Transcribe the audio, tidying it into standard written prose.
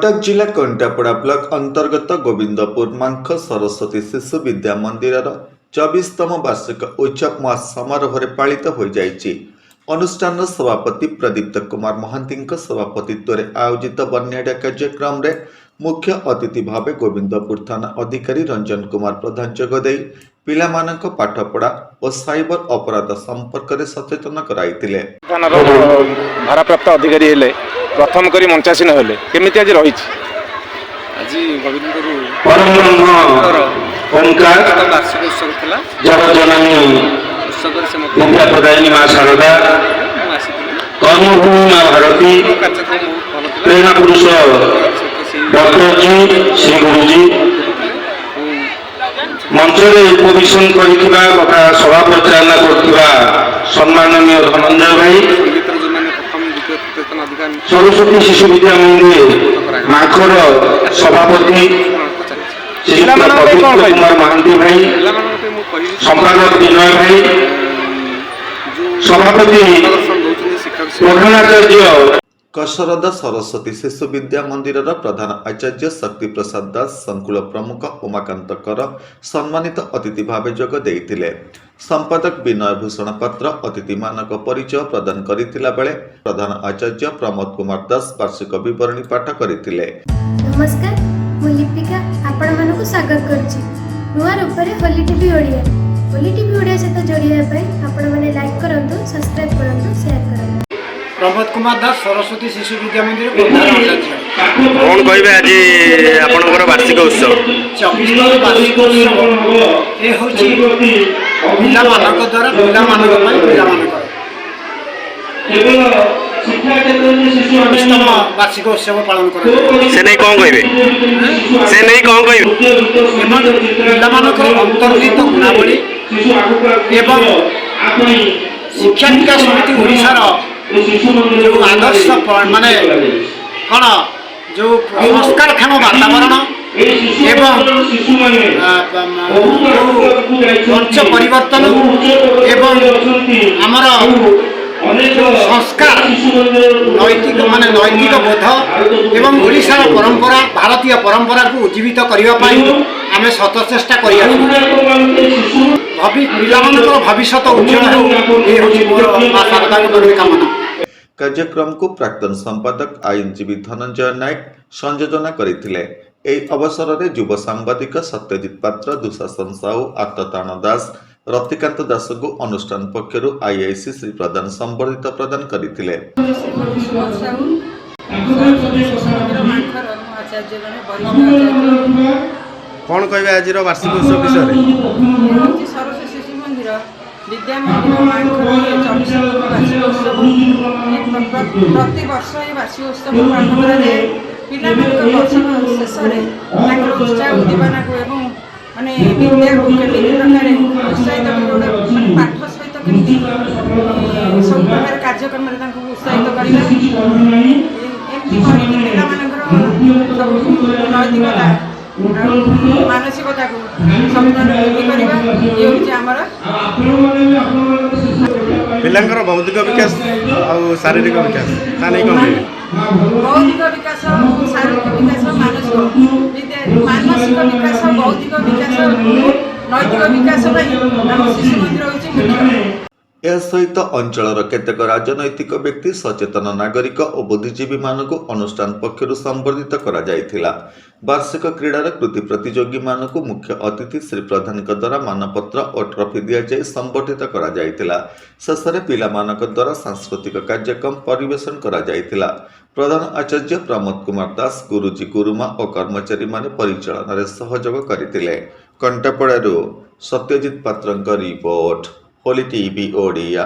कटक जिला कंटापड़ा ब्लॉक अंतर्गत गोविंदपुर मानख सरस्वती शिशु विद्या मंदिर 24तम वार्षिक उत्सव महासमारोह पालित हो जाइछि। अनुष्ठान सभापति प्रदीप्त कुमार महांती सभापतित्व में आयोजित बर्णियाड़ा कार्यक्रम रे मुख्य अतिथि भाव गोविंदपुर थाना अधिकारी रंजन कुमार प्रधान जोगदे पिलामानक पाठपढ़ा और साइबर अपराध संपर्क में सचेतन कराइतिले। भारप्राप्त अधिकारी हेले प्रथम करी मंचासीन हेले केमिति आज रही आज गोविंदपुर वार्षिक उत्सव थिला उत्सव से विद्या प्रदायिनी माँ शारदा कर्मभूमि माँ भारती प्रेरणा पुरुष डॉक्टर जी श्री गुरुजी मंच में उपवेशन तथा सभा परिचालना सम्माननीय धनंजय भाई सरस्वती शिशु विद्या मंदिर माखर सभापति कुमार महांती भाई संपादक विनय भाई सभापति प्रधानाचार्य कसरदा सरस्वती शिशु विद्या मंदिर प्रधान आचार्य शक्ति प्रसाद दास संकुल प्रमुख उमाकांत कर सम्मानित अतिथि भाव जोग देइतिले। संपादक विनय भूषण पात्र अतिथि मानक परिचय प्रदान करितिला बेले प्रधान आचार्य प्रमोद कुमार दास वार्षिक विवरणी पाठ करितिले। नमस्कार, मु लिपिका आपण मानकु स्वागत करछि नुआ रूपरे होली टीवी ओडिया। होली टीवी ओडिया सहित जोड़िया पई आपण माने लाइक करंतु, सब्सक्राइब करंतु, शेयर करंतु। प्रमोद कुमार दास सरस्वती शिशु विद्या मंदिर प्रधान आचार्य। कौन कहबे आज आपनकर वार्षिक उत्सव 24 वार्षिक उत्सव ए होची पिला मानक द्वारा पिला मानक पई पिला मानक केवल शिक्षा क्षेत्र में शिशु अनुष्ठान वार्षिक उत्सव पालन कर से नहीं कौन कहबे से नहीं कौन कहबे पिला मानक अंतर्निहित गुणावली एवं शिक्षा विकास समिति ओडिसा जो आदर्श माने कौन जो संस्कारक्षम वातावरण एवं मंच परिवर्तन एवं आमर संस्कार नैतिक माने नैतिक बोध एवं ओडिशार परंपरा भारतीय परंपरा को उज्जीवित करने आम सत चेष्टा कर भविष्य उज्जवल कामना। कार्यक्रम को प्राक्तन संपादक आईनजीवी धनंजय नायक संयोजना करथिले। एई अवसर में युव सांबादिक सत्यजित पात्र, दुशासन साहू, आत्मताण दास, रतिकांत दास को अनुष्ठान पक्षर आईआईसी श्री प्रधान संबर्धित प्रदान करथिले। कौन कहबे आज वार्षिक उत्सव विषय सरस्वती शिशु मंदिर विद्या मंदिर मानकर 24 वार्षिक उत्सव प्रति वर्ष ये वार्षिक उत्सव पालन कराए। पिला वर्ष शेष में उत्साह उद्दीपना को एवं माने विद्या को केमी प्रकार उत्साहित माने पाठ सहित केमी सब प्रकार कार्यक्रम उत्साहित करवा एमती पिला नैतिकता मानसिकता को संबोधन ये हूँ आमर पिलांकर बौद्धिक विकास और शारीरिक विकास बौद्धिक विकास शारीरिक विकास मानसिक विकास बौद्धिक विकास नैतिक विकास शिशु मंदिर होची मुख्य। यह सहित अंचल केतेक राजनैतिक व्यक्ति, सचेतन नागरिक और बुद्धिजीवी मानक अनुष्ठान पक्षर संबर्धित करा जायथिला। वार्षिक क्रीडार कृति प्रतियोगी मानक मुख्य अतिथि श्री प्रधान द्वारा मानपत्र और ट्रॉफी दि जाए संबर्धित करा जायथिला। शेष में पिला मानक द्वारा सांस्कृतिक कार्यक्रम परिवेशन करा जायथिला। प्रधान आचार्य प्रमोद कुमार दास, गुरुजी, गुरुमा और कर्मचारी माने परिचालन में सहयोग करथिले। कंटापड़ारू सत्यजित पात्रଙ୍କ रिपोर्ट होली टीवी ओडिया।